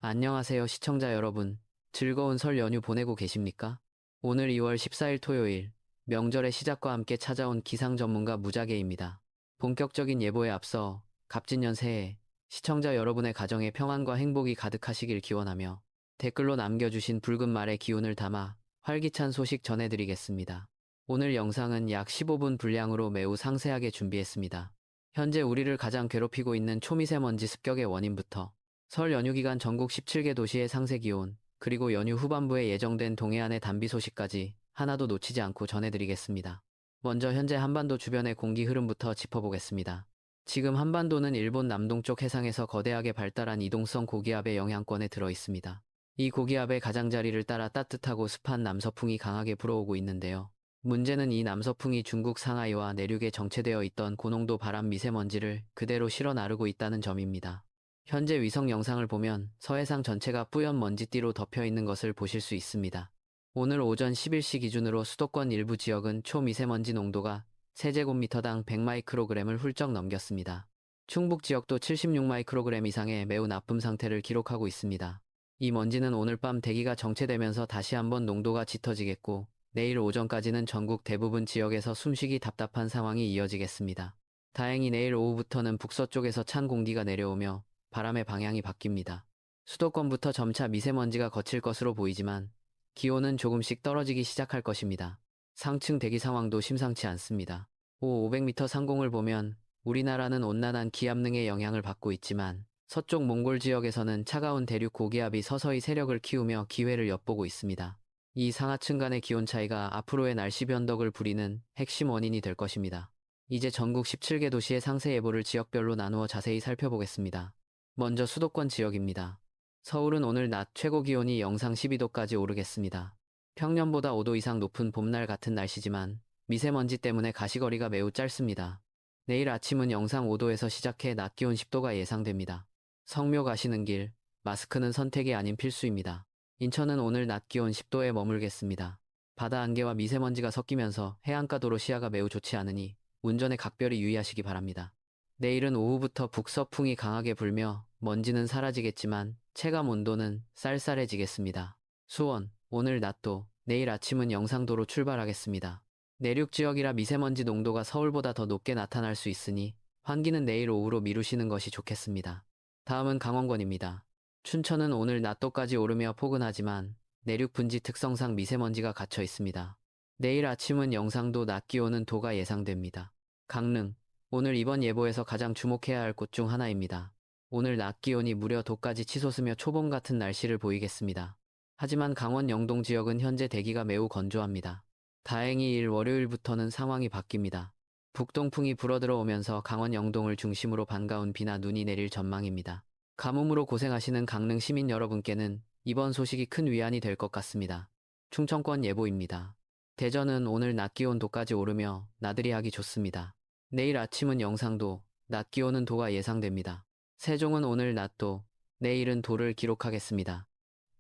안녕하세요, 시청자 여러분. 즐거운 설 연휴 보내고 계십니까? 오늘 2월 14일 토요일, 명절의 시작과 함께 찾아온 기상 전문가 무자개입니다. 본격적인 예보에 앞서 갑진년 새해 시청자 여러분의 가정에 평안과 행복이 가득하시길 기원하며 댓글로 남겨주신 붉은 말의 기운을 담아 활기찬 소식 전해드리겠습니다. 오늘 영상은 약 15분 분량으로 매우 상세하게 준비했습니다. 현재 우리를 가장 괴롭히고 있는 초미세먼지 습격의 원인부터 설 연휴 기간 전국 17개 도시의 상세 기온, 그리고 연휴 후반부에 예정된 동해안의 단비 소식까지 하나도 놓치지 않고 전해드리겠습니다. 먼저 현재 한반도 주변의 공기 흐름부터 짚어보겠습니다. 지금 한반도는 일본 남동쪽 해상에서 거대하게 발달한 이동성 고기압의 영향권에 들어 있습니다. 이 고기압의 가장자리를 따라 따뜻하고 습한 남서풍이 강하게 불어오고 있는데요. 문제는 이 남서풍이 중국 상하이와 내륙에 정체되어 있던 고농도 바람 미세먼지를 그대로 실어 나르고 있다는 점입니다. 현재 위성 영상을 보면 서해상 전체가 뿌연 먼지띠로 덮여 있는 것을 보실 수 있습니다. 오늘 오전 11시 기준으로 수도권 일부 지역은 초미세먼지 농도가 세제곱미터당 100마이크로그램을 훌쩍 넘겼습니다. 충북 지역도 76마이크로그램 이상의 매우 나쁨 상태를 기록하고 있습니다. 이 먼지는 오늘 밤 대기가 정체되면서 다시 한번 농도가 짙어지겠고, 내일 오전까지는 전국 대부분 지역에서 숨쉬기 답답한 상황이 이어지겠습니다. 다행히 내일 오후부터는 북서쪽에서 찬 공기가 내려오며 바람의 방향이 바뀝니다. 수도권부터 점차 미세먼지가 거칠 것으로 보이지만 기온은 조금씩 떨어지기 시작할 것입니다. 상층 대기 상황도 심상치 않습니다. 500m 상공을 보면 우리나라는 온난한 기압능의 영향을 받고 있지만 서쪽 몽골 지역에서는 차가운 대륙 고기압이 서서히 세력을 키우며 기회를 엿보고 있습니다. 이 상하층 간의 기온 차이가 앞으로의 날씨 변덕을 부리는 핵심 원인이 될 것입니다. 이제 전국 17개 도시의 상세 예보를 지역별로 나누어 자세히 살펴보겠습니다. 먼저 수도권 지역입니다. 서울은 오늘 낮 최고 기온이 영상 12도까지 오르겠습니다. 평년보다 5도 이상 높은 봄날 같은 날씨지만 미세먼지 때문에 가시거리가 매우 짧습니다. 내일 아침은 영상 5도에서 시작해 낮 기온 10도가 예상됩니다. 성묘 가시는 길, 마스크는 선택이 아닌 필수입니다. 인천은 오늘 낮 기온 10도에 머물겠습니다. 바다 안개와 미세먼지가 섞이면서 해안가 도로 시야가 매우 좋지 않으니 운전에 각별히 유의하시기 바랍니다. 내일은 오후부터 북서풍이 강하게 불며 먼지는 사라지겠지만 체감 온도는 쌀쌀해지겠습니다. 수원, 오늘 낮도, 내일 아침은 영상도로 출발하겠습니다. 내륙 지역이라 미세먼지 농도가 서울보다 더 높게 나타날 수 있으니 환기는 내일 오후로 미루시는 것이 좋겠습니다. 다음은 강원권입니다. 춘천은 오늘 낮도까지 오르며 포근하지만 내륙 분지 특성상 미세먼지가 갇혀 있습니다. 내일 아침은 영상도 낮 기온은 도가 예상됩니다. 강릉, 오늘 이번 예보에서 가장 주목해야 할 곳 중 하나입니다. 오늘 낮 기온이 무려 도까지 치솟으며 초봄 같은 날씨를 보이겠습니다. 하지만 강원 영동 지역은 현재 대기가 매우 건조합니다. 다행히 일 월요일부터는 상황이 바뀝니다. 북동풍이 불어들어오면서 강원 영동을 중심으로 반가운 비나 눈이 내릴 전망입니다. 가뭄으로 고생하시는 강릉 시민 여러분께는 이번 소식이 큰 위안이 될 것 같습니다. 충청권 예보입니다. 대전은 오늘 낮 기온 도까지 오르며 나들이 하기 좋습니다. 내일 아침은 영상도, 낮 기온은 도가 예상됩니다. 세종은 오늘 낮도, 내일은 도를 기록하겠습니다.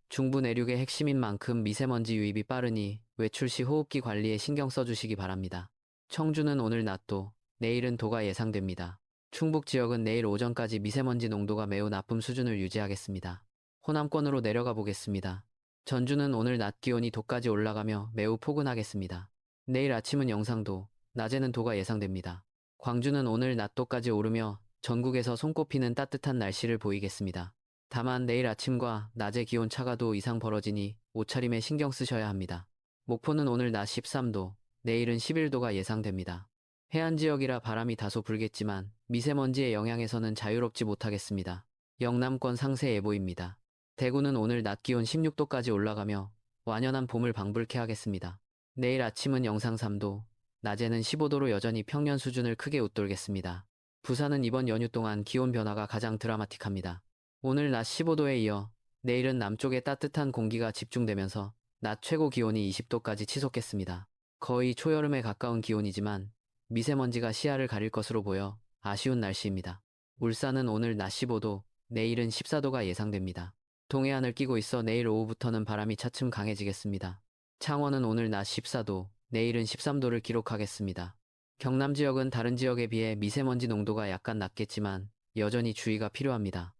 중부 내륙의 핵심인 만큼 미세먼지 유입이 빠르니 외출 시 호흡기 관리에 신경 써주시기 바랍니다. 청주는 오늘 낮도, 내일은 도가 예상됩니다. 충북 지역은 내일 오전까지 미세먼지 농도가 매우 나쁨 수준을 유지하겠습니다. 호남권으로 내려가 보겠습니다. 전주는 오늘 낮 기온이 도까지 올라가며 매우 포근하겠습니다. 내일 아침은 영상도, 낮에는 도가 예상됩니다. 광주는 오늘 낮도까지 오르며 전국에서 손꼽히는 따뜻한 날씨를 보이겠습니다. 다만 내일 아침과 낮의 기온 차가 도 이상 벌어지니 옷차림에 신경 쓰셔야 합니다. 목포는 오늘 낮 13도, 내일은 11도가 예상됩니다. 해안 지역이라 바람이 다소 불겠지만 미세먼지의 영향에서는 자유롭지 못하겠습니다. 영남권 상세 예보입니다. 대구는 오늘 낮 기온 16도까지 올라가며 완연한 봄을 방불케 하겠습니다. 내일 아침은 영상 3도, 낮에는 15도로 여전히 평년 수준을 크게 웃돌겠습니다. 부산은 이번 연휴 동안 기온 변화가 가장 드라마틱합니다. 오늘 낮 15도에 이어 내일은 남쪽에 따뜻한 공기가 집중되면서 낮 최고 기온이 20도까지 치솟겠습니다. 거의 초여름에 가까운 기온이지만 미세먼지가 시야를 가릴 것으로 보여 아쉬운 날씨입니다. 울산은 오늘 낮 15도, 내일은 14도가 예상됩니다. 동해안을 끼고 있어 내일 오후부터는 바람이 차츰 강해지겠습니다. 창원은 오늘 낮 14도, 내일은 13도를 기록하겠습니다. 경남 지역은 다른 지역에 비해 미세먼지 농도가 약간 낮겠지만 여전히 주의가 필요합니다.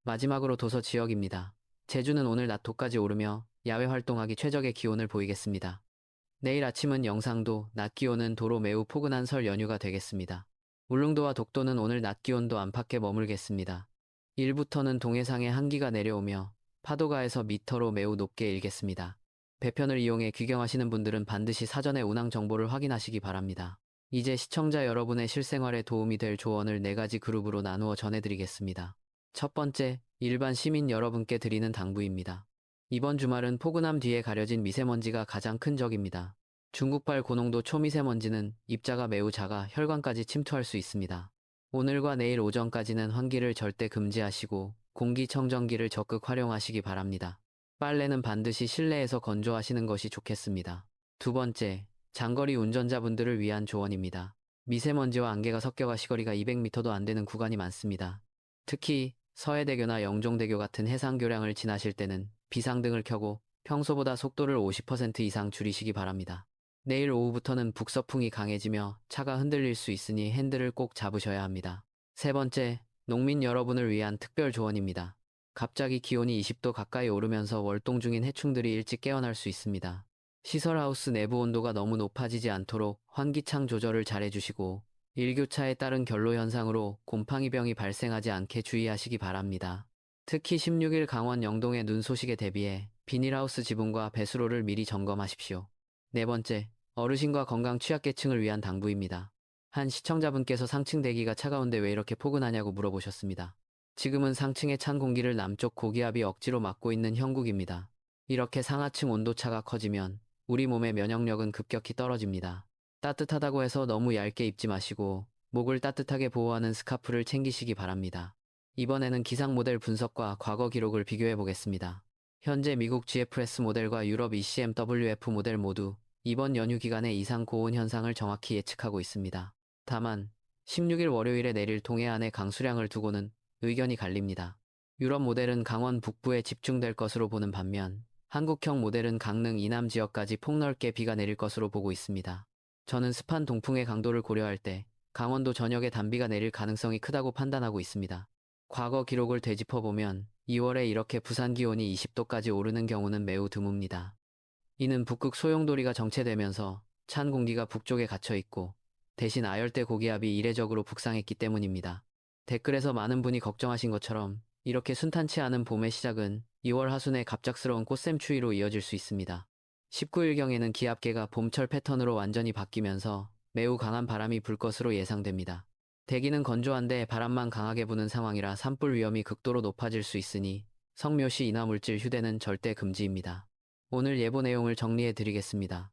마지막으로 도서 지역입니다. 제주는 오늘 낮 도까지 오르며 야외 활동하기 최적의 기온을 보이겠습니다. 내일 아침은 영상도, 낮 기온은 도로 매우 포근한 설 연휴가 되겠습니다. 울릉도와 독도는 오늘 낮 기온도 안팎에 머물겠습니다. 일부터는 동해상에 한기가 내려오며 파도가에서 미터로 매우 높게 일겠습니다. 배편을 이용해 귀경하시는 분들은 반드시 사전에 운항 정보를 확인하시기 바랍니다. 이제 시청자 여러분의 실생활에 도움이 될 조언을 4가지 그룹으로 나누어 전해드리겠습니다. 첫 번째, 일반 시민 여러분께 드리는 당부입니다. 이번 주말은 포근함 뒤에 가려진 미세먼지가 가장 큰 적입니다. 중국발 고농도 초미세먼지는 입자가 매우 작아 혈관까지 침투할 수 있습니다. 오늘과 내일 오전까지는 환기를 절대 금지하시고 공기청정기를 적극 활용하시기 바랍니다. 빨래는 반드시 실내에서 건조하시는 것이 좋겠습니다. 두 번째, 장거리 운전자분들을 위한 조언입니다. 미세먼지와 안개가 섞여가 시거리가 200m도 안 되는 구간이 많습니다. 특히 서해대교나 영종대교 같은 해상교량을 지나실 때는 비상등을 켜고 평소보다 속도를 50% 이상 줄이시기 바랍니다. 내일 오후부터는 북서풍이 강해지며 차가 흔들릴 수 있으니 핸들을 꼭 잡으셔야 합니다. 세 번째, 농민 여러분을 위한 특별 조언입니다. 갑자기 기온이 20도 가까이 오르면서 월동 중인 해충들이 일찍 깨어날 수 있습니다. 시설하우스 내부 온도가 너무 높아지지 않도록 환기창 조절을 잘 해주시고 일교차에 따른 결로 현상으로 곰팡이병이 발생하지 않게 주의하시기 바랍니다. 특히 16일 강원 영동의 눈 소식에 대비해 비닐하우스 지붕과 배수로를 미리 점검하십시오. 네 번째, 어르신과 건강 취약계층을 위한 당부입니다. 한 시청자분께서 상층 대기가 차가운데 왜 이렇게 포근하냐고 물어보셨습니다. 지금은 상층의 찬 공기를 남쪽 고기압이 억지로 막고 있는 형국입니다. 이렇게 상하층 온도차가 커지면 우리 몸의 면역력은 급격히 떨어집니다. 따뜻하다고 해서 너무 얇게 입지 마시고 목을 따뜻하게 보호하는 스카프를 챙기시기 바랍니다. 이번에는 기상 모델 분석과 과거 기록을 비교해 보겠습니다. 현재 미국 GFS 모델과 유럽 ECMWF 모델 모두 이번 연휴 기간에 이상 고온 현상을 정확히 예측하고 있습니다. 다만 16일 월요일에 내릴 동해안의 강수량을 두고는 의견이 갈립니다. 유럽 모델은 강원 북부에 집중될 것으로 보는 반면 한국형 모델은 강릉 이남 지역까지 폭넓게 비가 내릴 것으로 보고 있습니다. 저는 습한 동풍의 강도를 고려할 때 강원도 전역에 단비가 내릴 가능성이 크다고 판단하고 있습니다. 과거 기록을 되짚어보면 2월에 이렇게 부산 기온이 20도까지 오르는 경우는 매우 드뭅니다. 이는 북극 소용돌이가 정체되면서 찬 공기가 북쪽에 갇혀있고 대신 아열대 고기압이 이례적으로 북상했기 때문입니다. 댓글에서 많은 분이 걱정하신 것처럼 이렇게 순탄치 않은 봄의 시작은 2월 하순에 갑작스러운 꽃샘추위로 이어질 수 있습니다. 19일경에는 기압계가 봄철 패턴으로 완전히 바뀌면서 매우 강한 바람이 불 것으로 예상됩니다. 대기는 건조한데 바람만 강하게 부는 상황이라 산불 위험이 극도로 높아질 수 있으니 성묘시 인화물질 휴대는 절대 금지입니다. 오늘 예보 내용을 정리해 드리겠습니다.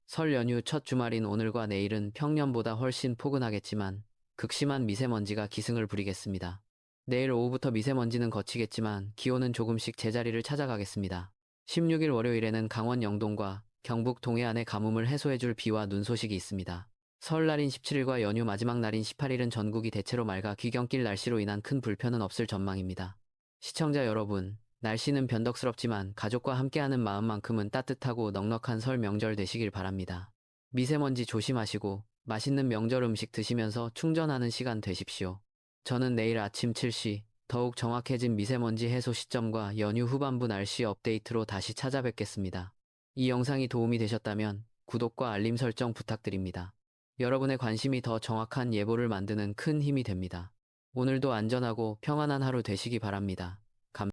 설 연휴 첫 주말인 오늘과 내일은 평년보다 훨씬 포근하겠지만 극심한 미세먼지가 기승을 부리겠습니다. 내일 오후부터 미세먼지는 거치겠지만 기온은 조금씩 제자리를 찾아가겠습니다. 16일 월요일에는 강원 영동과 경북 동해안의 가뭄을 해소해줄 비와 눈 소식이 있습니다. 설날인 17일과 연휴 마지막 날인 18일은 전국이 대체로 맑아 귀경길 날씨로 인한 큰 불편은 없을 전망입니다. 시청자 여러분, 날씨는 변덕스럽지만 가족과 함께하는 마음만큼은 따뜻하고 넉넉한 설 명절 되시길 바랍니다. 미세먼지 조심하시고 맛있는 명절 음식 드시면서 충전하는 시간 되십시오. 저는 내일 아침 7시 더욱 정확해진 미세먼지 해소 시점과 연휴 후반부 날씨 업데이트로 다시 찾아뵙겠습니다. 이 영상이 도움이 되셨다면 구독과 알림 설정 부탁드립니다. 여러분의 관심이 더 정확한 예보를 만드는 큰 힘이 됩니다. 오늘도 안전하고 평안한 하루 되시기 바랍니다.